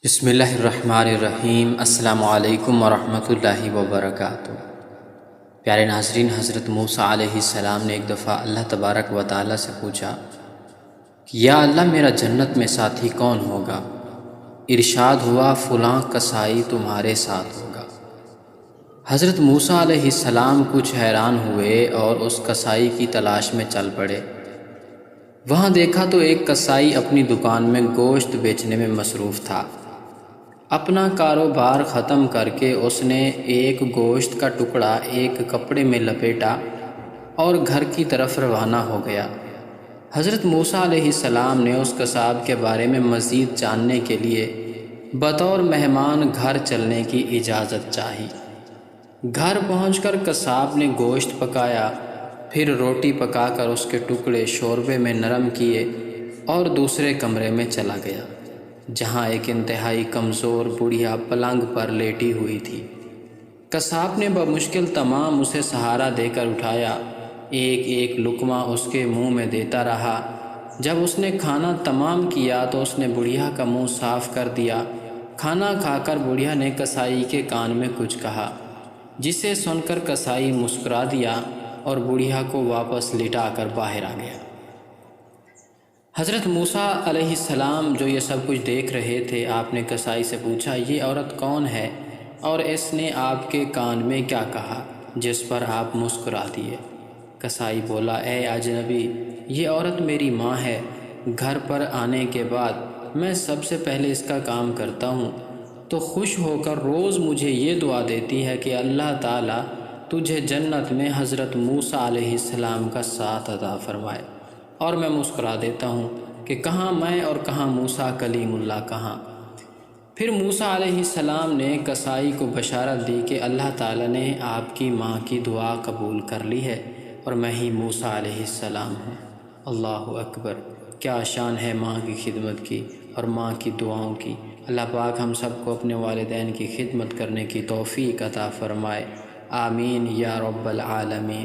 بسم اللہ الرحمن الرحیم۔ السلام علیکم ورحمۃ اللہ وبرکاتہ۔ پیارے ناظرین، حضرت موسیٰ علیہ السلام نے ایک دفعہ اللہ تبارک و تعالیٰ سے پوچھا کہ یا اللہ، میرا جنت میں ساتھی کون ہوگا؟ ارشاد ہوا، فلاں کسائی تمہارے ساتھ ہوگا۔ حضرت موسیٰ علیہ السلام کچھ حیران ہوئے اور اس کسائی کی تلاش میں چل پڑے۔ وہاں دیکھا تو ایک کسائی اپنی دکان میں گوشت بیچنے میں مصروف تھا۔ اپنا کاروبار ختم کر کے اس نے ایک گوشت کا ٹکڑا ایک کپڑے میں لپیٹا اور گھر کی طرف روانہ ہو گیا۔ حضرت موسیٰ علیہ السلام نے اس قصاب کے بارے میں مزید جاننے کے لیے بطور مہمان گھر چلنے کی اجازت چاہی۔ گھر پہنچ کر قصاب نے گوشت پکایا، پھر روٹی پکا کر اس کے ٹکڑے شوربے میں نرم کیے اور دوسرے کمرے میں چلا گیا، جہاں ایک انتہائی کمزور بڑھیا پلنگ پر لیٹی ہوئی تھی۔ قصاب نے بمشکل تمام اسے سہارا دے کر اٹھایا، ایک ایک لقمہ اس کے منہ میں دیتا رہا۔ جب اس نے کھانا تمام کیا تو اس نے بڑھیا کا منہ صاف کر دیا۔ کھانا کھا کر بڑھیا نے کسائی کے کان میں کچھ کہا، جسے سن کر کسائی مسکرا دیا اور بڑھیا کو واپس لٹا کر باہر آ گیا۔ حضرت موسیٰ علیہ السلام جو یہ سب کچھ دیکھ رہے تھے، آپ نے کسائی سے پوچھا، یہ عورت کون ہے اور اس نے آپ کے کان میں کیا کہا جس پر آپ مسکرا دیے؟ کسائی بولا، اے اجنبی، یہ عورت میری ماں ہے۔ گھر پر آنے کے بعد میں سب سے پہلے اس کا کام کرتا ہوں تو خوش ہو کر روز مجھے یہ دعا دیتی ہے کہ اللہ تعالیٰ تجھے جنت میں حضرت موسیٰ علیہ السلام کا ساتھ عطا فرمائے، اور میں مسکرا دیتا ہوں کہ کہاں میں اور کہاں موسیٰ کلیم اللہ کہاں۔ پھر موسیٰ علیہ السلام نے کسائی کو بشارت دی کہ اللہ تعالیٰ نے آپ کی ماں کی دعا قبول کر لی ہے اور میں ہی موسیٰ علیہ السلام ہوں۔ اللہ اکبر! کیا شان ہے ماں کی خدمت کی اور ماں کی دعاؤں کی۔ اللہ پاک ہم سب کو اپنے والدین کی خدمت کرنے کی توفیق عطا فرمائے، آمین یا رب العالمین۔